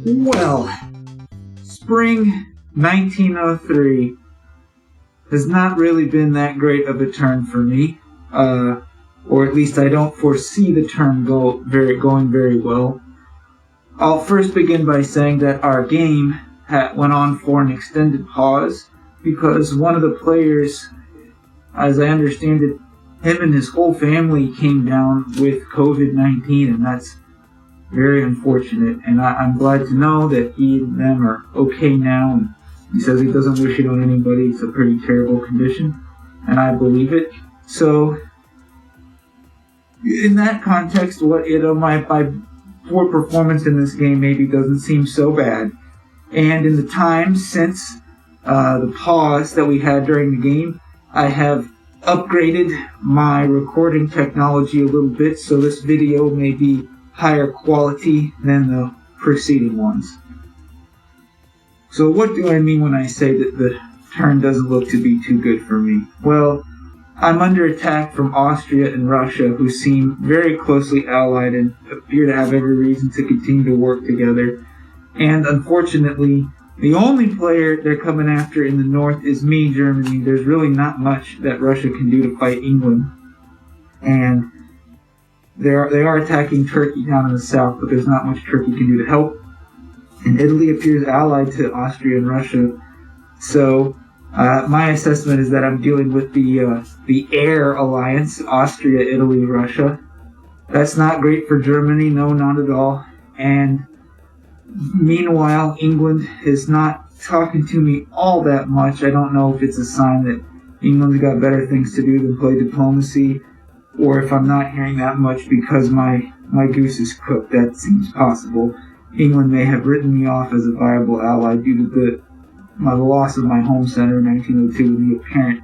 Well, spring 1903 has not really been that great of a turn for me, or at least I don't foresee the turn going very well. I'll first begin by saying that our game went on for an extended pause because one of the players, as I understand it, him and his whole family came down with COVID-19, and that's very unfortunate. And I'm glad to know that he and them are okay now. And he says he doesn't wish it on anybody. It's a pretty terrible condition, and I believe it. So, in that context, my poor performance in this game maybe doesn't seem so bad. And in the time since the pause that we had during the game, I have upgraded my recording technology a little bit, so this video may be higher quality than the preceding ones. So what do I mean when I say that the turn doesn't look to be too good for me? Well, I'm under attack from Austria and Russia, who seem very closely allied and appear to have every reason to continue to work together. And unfortunately, the only player they're coming after in the north is me, Germany. There's really not much that Russia can do to fight England. And they are attacking Turkey down in the south, but there's not much Turkey can do to help. And Italy appears allied to Austria and Russia. So my assessment is that I'm dealing with the air alliance, Austria, Italy, Russia. That's not great for Germany, no, not at all. And meanwhile, England is not talking to me all that much. I don't know if it's a sign that England's got better things to do than play diplomacy, or if I'm not hearing that much because my goose is cooked. That seems possible. England may have written me off as a viable ally due to my loss of my home center in 1902 and the apparent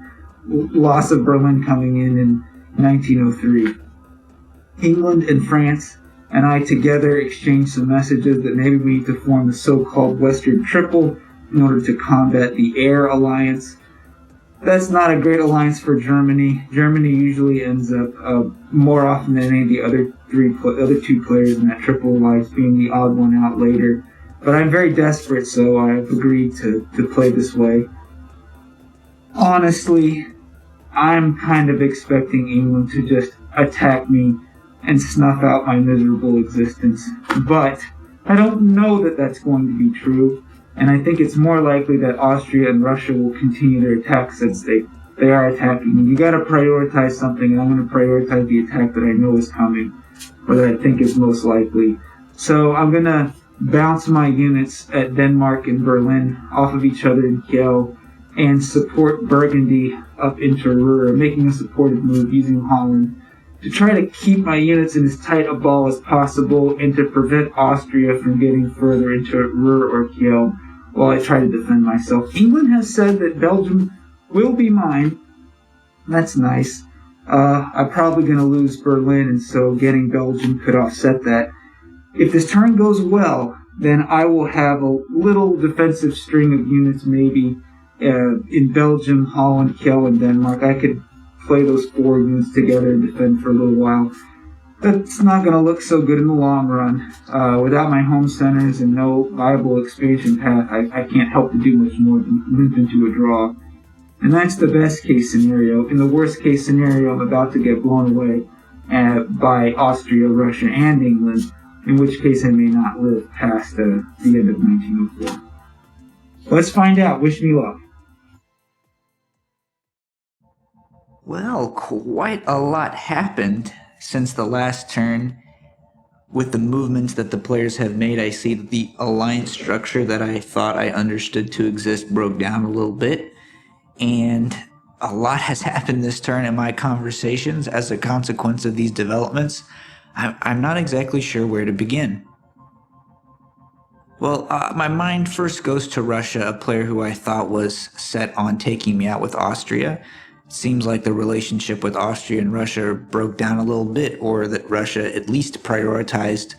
loss of Berlin coming in 1903. England and France and I together exchanged some messages that maybe we need to form the so-called Western Triple in order to combat the air alliance. That's not a great alliance for Germany. Germany usually ends up more often than any of the other two players in that triple alliance being the odd one out later. But I'm very desperate, so I've agreed to play this way. Honestly, I'm kind of expecting England to just attack me and snuff out my miserable existence. But I don't know that that's going to be true. And I think it's more likely that Austria and Russia will continue their attack since they are attacking. And you gotta prioritize something, and I'm gonna prioritize the attack that I know is coming, or that I think is most likely. So I'm gonna bounce my units at Denmark and Berlin off of each other in Kiel and support Burgundy up into Ruhr, making a supportive move using Holland to try to keep my units in as tight a ball as possible and to prevent Austria from getting further into Ruhr or Kiel while I try to defend myself. England has said that Belgium will be mine. That's nice. I'm probably going to lose Berlin, and so getting Belgium could offset that. If this turn goes well, then I will have a little defensive string of units maybe in Belgium, Holland, Kiel, and Denmark. I could play those 4 units together and defend for a little while. That's not going to look so good in the long run. Without my home centers and no viable expansion path, I can't help to do much more than limp into a draw. And that's the best case scenario. In the worst case scenario, I'm about to get blown away by Austria, Russia, and England, in which case I may not live past the end of 1904. Let's find out. Wish me luck. Well, quite a lot happened since the last turn. With the movements that the players have made, I see that the alliance structure that I thought I understood to exist broke down a little bit. And a lot has happened this turn in my conversations as a consequence of these developments. I'm not exactly sure where to begin. Well, my mind first goes to Russia, a player who I thought was set on taking me out with Austria. It seems like the relationship with Austria and Russia broke down a little bit, or that Russia at least prioritized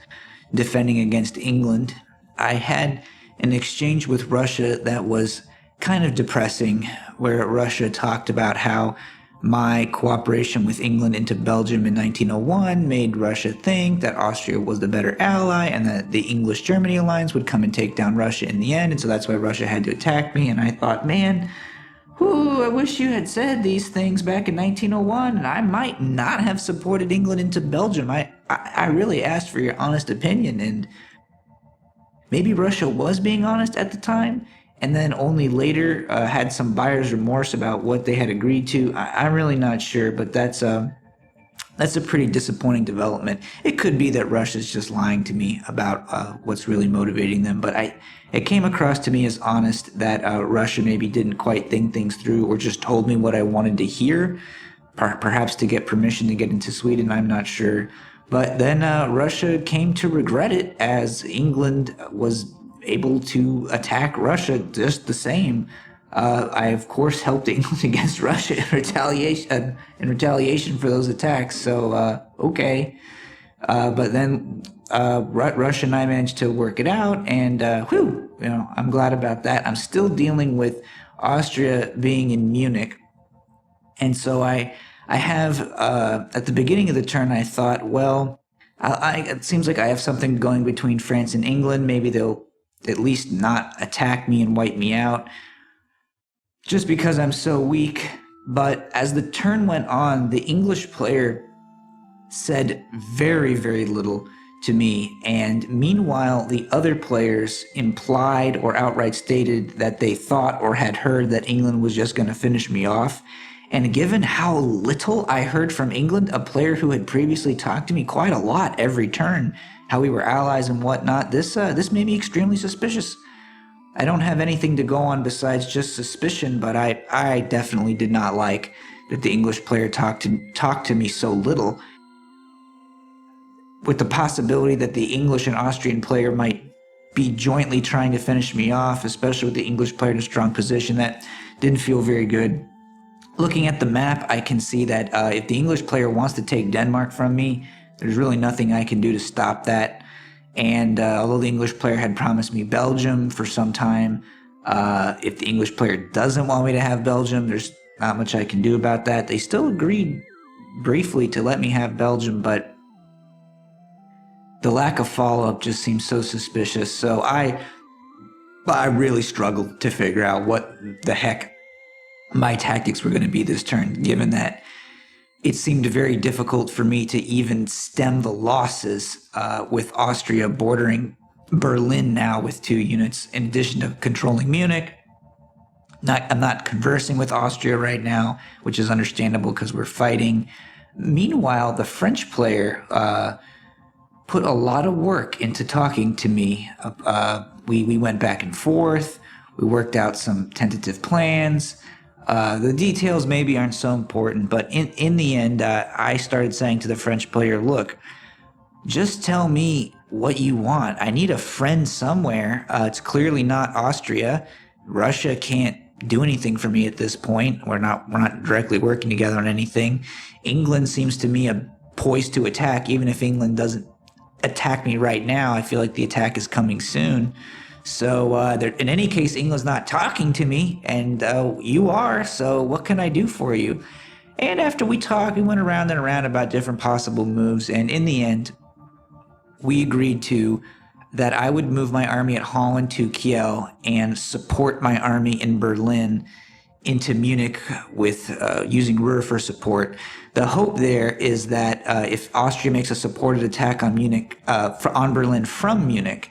defending against England. I had an exchange with Russia that was kind of depressing, where Russia talked about how my cooperation with England into Belgium in 1901 made Russia think that Austria was the better ally and that the English-Germany alliance would come and take down Russia in the end, and so that's why Russia had to attack me. And I thought, man, I wish you had said these things back in 1901, and I might not have supported England into Belgium. I really asked for your honest opinion, and maybe Russia was being honest at the time, and then only later had some buyer's remorse about what they had agreed to. I'm really not sure, but that's a pretty disappointing development. It could be that Russia's just lying to me about what's really motivating them, but it came across to me as honest that Russia maybe didn't quite think things through or just told me what I wanted to hear, perhaps to get permission to get into Sweden, I'm not sure. But then Russia came to regret it as England was able to attack Russia just the same. I, of course, helped England against Russia in retaliation for those attacks. So, okay. But then Russia and I managed to work it out, and I'm glad about that. I'm still dealing with Austria being in Munich, and so I have at the beginning of the turn I thought, well, it seems like I have something going between France and England. Maybe they'll at least not attack me and wipe me out just because I'm so weak. But as the turn went on, the English player said very, very little to me. And meanwhile, the other players implied or outright stated that they thought or had heard that England was just going to finish me off. And given how little I heard from England, a player who had previously talked to me quite a lot every turn, how we were allies and whatnot, this made me extremely suspicious. I don't have anything to go on besides just suspicion, but I definitely did not like that the English player talked to me so little, with the possibility that the English and Austrian player might be jointly trying to finish me off, especially with the English player in a strong position. That didn't feel very good. Looking at the map, I can see that if the English player wants to take Denmark from me, there's really nothing I can do to stop that. And although the English player had promised me Belgium for some time, if the English player doesn't want me to have Belgium, there's not much I can do about that. They still agreed briefly to let me have Belgium, but the lack of follow-up just seems so suspicious. So I really struggled to figure out what the heck my tactics were going to be this turn, given that it seemed very difficult for me to even stem the losses with Austria bordering Berlin now with 2 units, in addition to controlling Munich. I'm not conversing with Austria right now, which is understandable because we're fighting. Meanwhile, the French player put a lot of work into talking to me. We went back and forth. We worked out some tentative plans. The details maybe aren't so important, but in the end, I started saying to the French player, look, just tell me what you want. I need a friend somewhere. It's clearly not Austria. Russia can't do anything for me at this point. We're not directly working together on anything. England seems to me poised to attack. Even if England doesn't attack me right now, I feel like the attack is coming soon. So in any case, England's not talking to me, and you are, so what can I do for you? And after we talked, we went around and around about different possible moves, and in the end, we agreed that I would move my army at Holland to Kiel and support my army in Berlin into Munich with using Ruhr for support. The hope there is that if Austria makes a supported attack on on Berlin from Munich,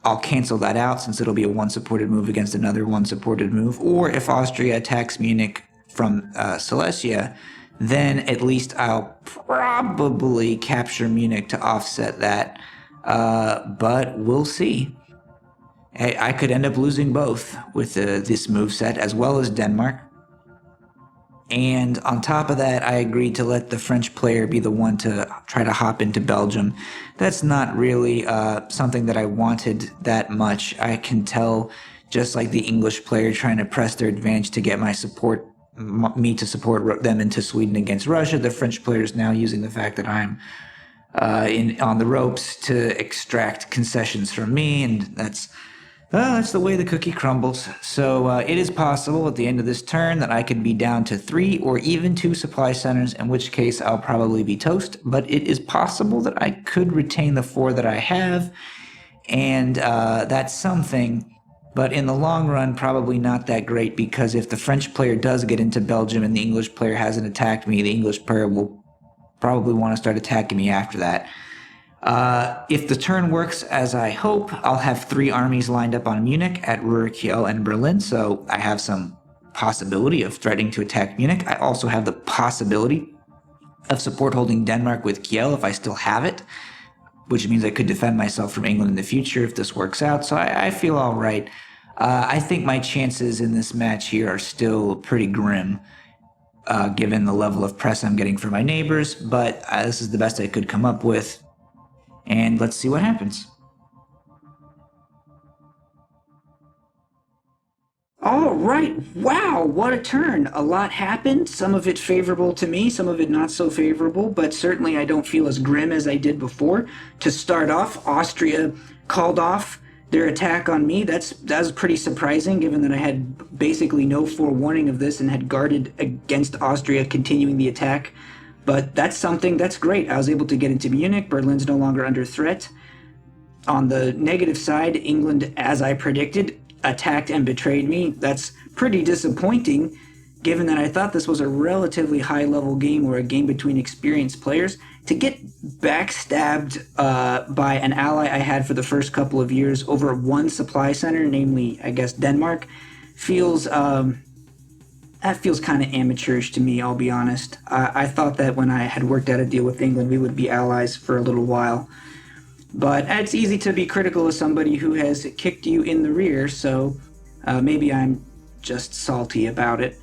I'll cancel that out since it'll be a one supported move against another one supported move. Or if Austria attacks Munich from Silesia, then at least I'll probably capture Munich to offset that. But we'll see. I could end up losing both with this moveset, as well as Denmark. And on top of that, I agreed to let the French player be the one to try to hop into Belgium. That's not really something that I wanted that much. I can tell, just like the English player trying to press their advantage to get me to support them into Sweden against Russia, the French player is now using the fact that I'm on the ropes to extract concessions from me, and that's Well, that's the way the cookie crumbles. So it is possible at the end of this turn that I could be down to 3 or even 2 supply centers, in which case I'll probably be toast. But it is possible that I could retain the 4 that I have, and that's something. But in the long run, probably not that great, because if the French player does get into Belgium and the English player hasn't attacked me, the English player will probably want to start attacking me after that. If the turn works as I hope, I'll have 3 armies lined up on Munich at Ruhr, Kiel, and Berlin, so I have some possibility of threatening to attack Munich. I also have the possibility of support holding Denmark with Kiel if I still have it, which means I could defend myself from England in the future if this works out, so I feel all right. I think my chances in this match here are still pretty grim, given the level of press I'm getting from my neighbors, but this is the best I could come up with. And let's see what happens. All right. Wow, what a turn. A lot happened. Some of it favorable to me, some of it not so favorable, but certainly I don't feel as grim as I did before. To start off, Austria called off their attack on me. That was pretty surprising, given that I had basically no forewarning of this and had guarded against Austria continuing the attack. But that's something, that's great. I was able to get into Munich. Berlin's no longer under threat. On the negative side, England, as I predicted, attacked and betrayed me. That's pretty disappointing, given that I thought this was a relatively high-level game or a game between experienced players. To get backstabbed by an ally I had for the first couple of years over one supply center, namely, I guess, Denmark, feels... that feels kind of amateurish to me, I'll be honest. I thought that when I had worked out a deal with England, we would be allies for a little while. But it's easy to be critical of somebody who has kicked you in the rear, so maybe I'm just salty about it.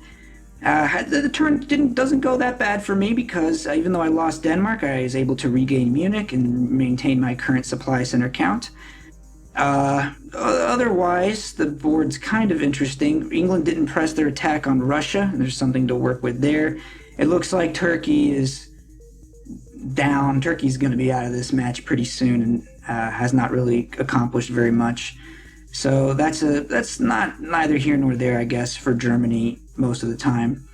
The turn doesn't go that bad for me, because even though I lost Denmark, I was able to regain Munich and maintain my current supply center count. Otherwise, the board's kind of interesting. England didn't press their attack on Russia. There's something to work with there. It looks like Turkey is down. Turkey's going to be out of this match pretty soon and has not really accomplished very much. So that's not neither here nor there, I guess, for Germany most of the time.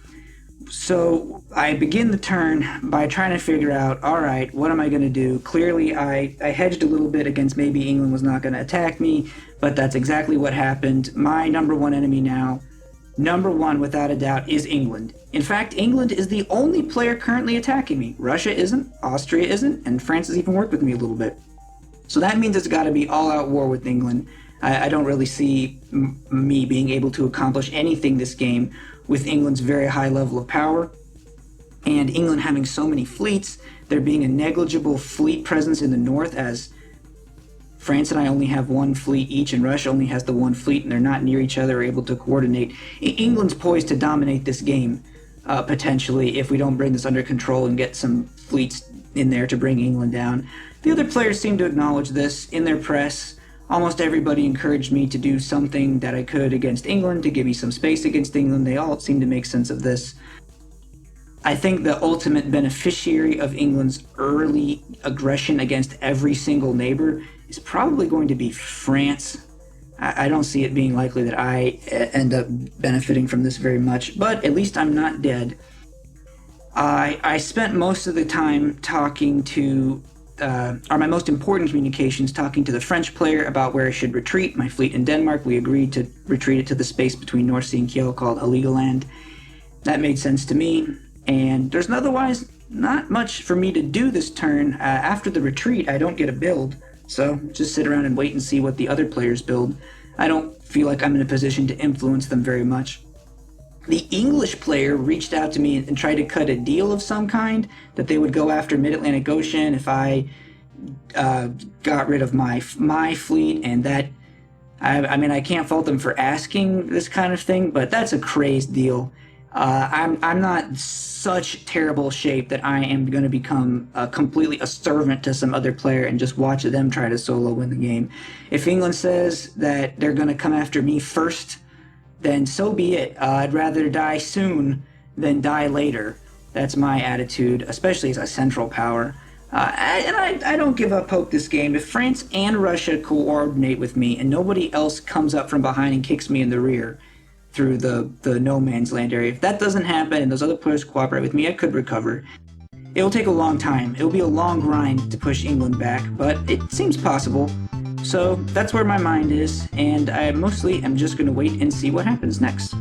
So I begin the turn by trying to figure out, all right, what am I going to do? Clearly, I hedged a little bit against maybe England was not going to attack me, but that's exactly what happened. My number one enemy now, number one without a doubt, is England. In fact, England is the only player currently attacking me. Russia isn't, Austria isn't, and France has even worked with me a little bit. So that means it's got to be all-out war with England. I don't really see me being able to accomplish anything this game with England's very high level of power, and England having so many fleets, there being a negligible fleet presence in the north, as France and I only have one fleet each, and Russia only has the one fleet, and they're not near each other or able to coordinate. England's poised to dominate this game, potentially, if we don't bring this under control and get some fleets in there to bring England down. The other players seem to acknowledge this in their press. Almost everybody encouraged me to do something that I could against England, to give me some space against England. They all seem to make sense of this. I think the ultimate beneficiary of England's early aggression against every single neighbor is probably going to be France. I don't see it being likely that I end up benefiting from this very much, but at least I'm not dead. I spent most of the time talking to are my most important communications talking to the French player about where I should retreat my fleet in Denmark. We agreed to retreat it to the space between North Sea and Kiel called Heligoland. That made sense to me, and there's otherwise not much for me to do this turn. After the retreat, I don't get a build, so just sit around and wait and see what the other players build. I don't feel like I'm in a position to influence them very much. The English player reached out to me and tried to cut a deal of some kind, that they would go after Mid-Atlantic Ocean if I got rid of my fleet, and that, I mean, I can't fault them for asking this kind of thing, but that's a crazed deal. I'm not such terrible shape that I am going to become completely a servant to some other player and just watch them try to solo win the game. If England says that they're going to come after me first, then so be it. I'd rather die soon than die later. That's my attitude, especially as a central power. I don't give up hope this game. If France and Russia coordinate with me and nobody else comes up from behind and kicks me in the rear through the no man's land area, if that doesn't happen and those other players cooperate with me, I could recover. It will take a long time. It will be a long grind to push England back, but it seems possible. So that's where my mind is, and I mostly am just going to wait and see what happens next.